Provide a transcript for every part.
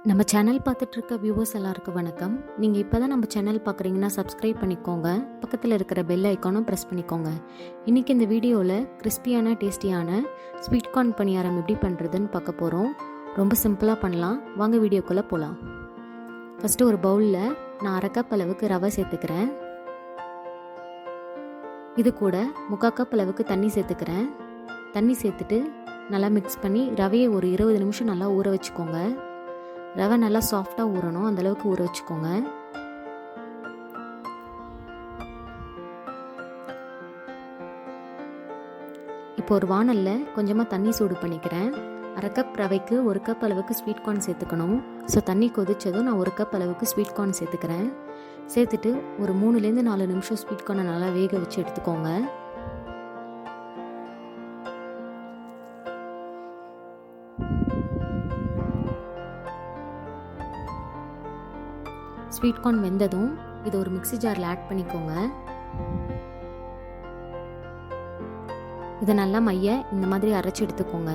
நம்ம சேனல் பார்த்துட்டு இருக்க வியூவர்ஸ் எல்லாருக்கும் வணக்கம். நீங்கள் இப்போ தான் நம்ம சேனல் பார்க்குறீங்கன்னா சப்ஸ்கிரைப் பண்ணிக்கோங்க. பக்கத்தில் இருக்கிற பெல் ஐக்கானும் ப்ரெஸ் பண்ணிக்கோங்க. இன்றைக்கி இந்த வீடியோவில் கிறிஸ்பியான டேஸ்டியான ஸ்வீட் கார்ன் பணியாரம் எப்படி பண்ணுறதுன்னு பார்க்க போகிறோம். ரொம்ப சிம்பிளாக பண்ணலாம். வாங்க வீடியோக்குள்ளே போகலாம். ஃபஸ்ட்டு ஒரு பவுலில் நான் 1/2 கப் அளவுக்கு ரவை சேர்த்துக்கிறேன். இது கூட 3/4 கப் அளவுக்கு தண்ணி சேர்த்துக்கிறேன். தண்ணி சேர்த்துட்டு நல்லா மிக்ஸ் பண்ணி ரவையை ஒரு 20 நிமிஷம் நல்லா ஊற வச்சுக்கோங்க. ரவை நல்லா சாஃப்டாக ஊறணும், அந்தளவுக்கு ஊற வச்சுக்கோங்க. இப்போ ஒரு வானலில் கொஞ்சமாக தண்ணி சூடு பண்ணிக்கிறேன். 1/2 கப் ரவைக்கு 1 கப் அளவுக்கு ஸ்வீட் கார்ன் சேர்த்துக்கணும். ஸோ தண்ணி கொதிச்சதும் நான் 1 கப் அளவுக்கு ஸ்வீட் கார்ன் சேர்த்துக்கிறேன். சேர்த்துட்டு ஒரு 3லேருந்து 4 நிமிஷம் ஸ்வீட் கார்னை நல்லா வேக வச்சு எடுத்துக்கோங்க. ஸ்வீட் கார்ன் வெந்ததும் இதை ஒரு மிக்ஸி ஜாரில் ஆட் பண்ணிக்கோங்க. இதை நல்லா இந்த மாதிரி அரைச்சி எடுத்துக்கோங்க.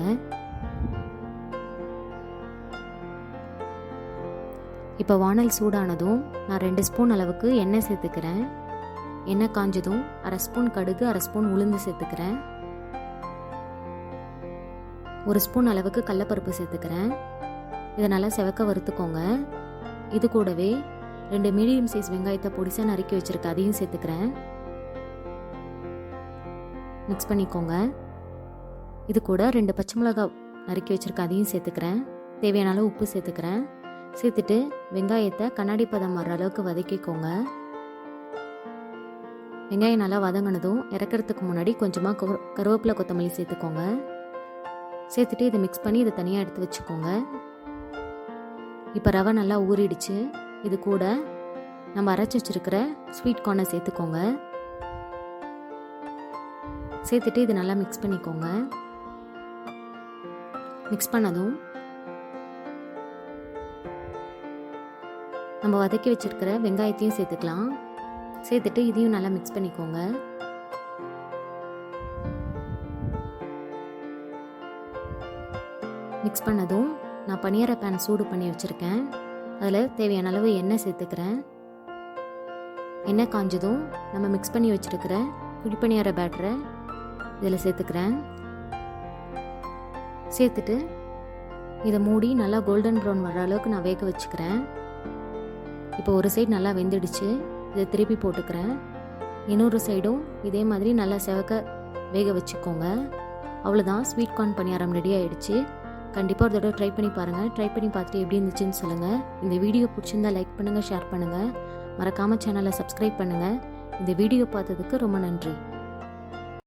இப்போ வானல் சூடானதும் நான் 2 ஸ்பூன் அளவுக்கு எண்ணெய் சேர்த்துக்கிறேன். எண்ணெய் காஞ்சதும் 1/2 ஸ்பூன் கடுகு, 1/2 ஸ்பூன் உளுந்து சேர்த்துக்கிறேன். 1 ஸ்பூன் அளவுக்கு கடலைப்பருப்பு சேர்த்துக்கிறேன். இதை நல்லா செவக்க வறுத்துக்கோங்க. இது கூடவே 2 மீடியம் சைஸ் வெங்காயத்தை பொடிசாக நறுக்கி வச்சுருக்கேன், அதையும் சேர்த்துக்கிறேன். மிக்ஸ் பண்ணிக்கோங்க. இது கூட 2 பச்சை மிளகாய் நறுக்கி வச்சுருக்கேன், அதையும் சேர்த்துக்கிறேன். தேவையான அளவு உப்பு சேர்த்துக்கிறேன். சேர்த்துட்டு வெங்காயத்தை கண்ணாடி பதம் வர அளவுக்கு வதக்கிக்கோங்க. வெங்காயம் நல்லா வதங்கினதும் இறக்கிறதுக்கு முன்னாடி கொஞ்சமாக கருவேப்பிலை, கொத்தமல்லி சேர்த்துக்கோங்க. சேர்த்துட்டு இதை மிக்ஸ் பண்ணி இதை தனியாக எடுத்து வச்சுக்கோங்க. இப்போ ரவை நல்லா ஊறிடுச்சு. இது கூட நம்ம அரைச்சி வச்சிருக்கிற ஸ்வீட் கார்னை சேர்த்துக்கோங்க. சேர்த்துட்டு இது நல்லா மிக்ஸ் பண்ணிக்கோங்க. மிக்ஸ் பண்ணதும் நம்ம வதக்கி வச்சிருக்கிற வெங்காயத்தையும் சேர்த்துக்கலாம். சேர்த்துட்டு இதையும் நல்லா மிக்ஸ் பண்ணிக்கோங்க. மிக்ஸ் பண்ணதும் நான் பணியார பேன் சூடு பண்ணி வச்சுருக்கேன். அதில் தேவையான அளவு எண்ணெய் சேர்த்துக்கிறேன். எண்ணெய் காஞ்சதும் நம்ம மிக்ஸ் பண்ணி வச்சுருக்கிற குழிப்பணியார பேட்டரை இதில் சேர்த்துக்கிறேன். சேர்த்துட்டு இதை மூடி நல்லா கோல்டன் ப்ரௌன் வர அளவுக்கு நான் வேக வச்சுக்கிறேன். இப்போ ஒரு சைடு நல்லா வெந்துடுச்சு. இதை திருப்பி போட்டுக்கிறேன். இன்னொரு சைடும் இதே மாதிரி நல்லா செவக்க வேக வச்சுக்கோங்க. அவ்வளோதான், ஸ்வீட் கார்ன் பணியாரம் ரெடி ஆகிடுச்சு. கண்டிப்பாக ஒரு தடவை ட்ரை பண்ணி பாருங்கள். ட்ரை பண்ணி பார்த்துட்டு எப்படி இருந்துச்சுன்னு சொல்லுங்கள். இந்த வீடியோ பிடிச்சிருந்தா லைக் பண்ணுங்கள், ஷேர் பண்ணுங்கள். மறக்காமல் சேனலை சப்ஸ்கிரைப் பண்ணுங்கள். இந்த வீடியோ பார்த்ததுக்கு ரொம்ப நன்றி.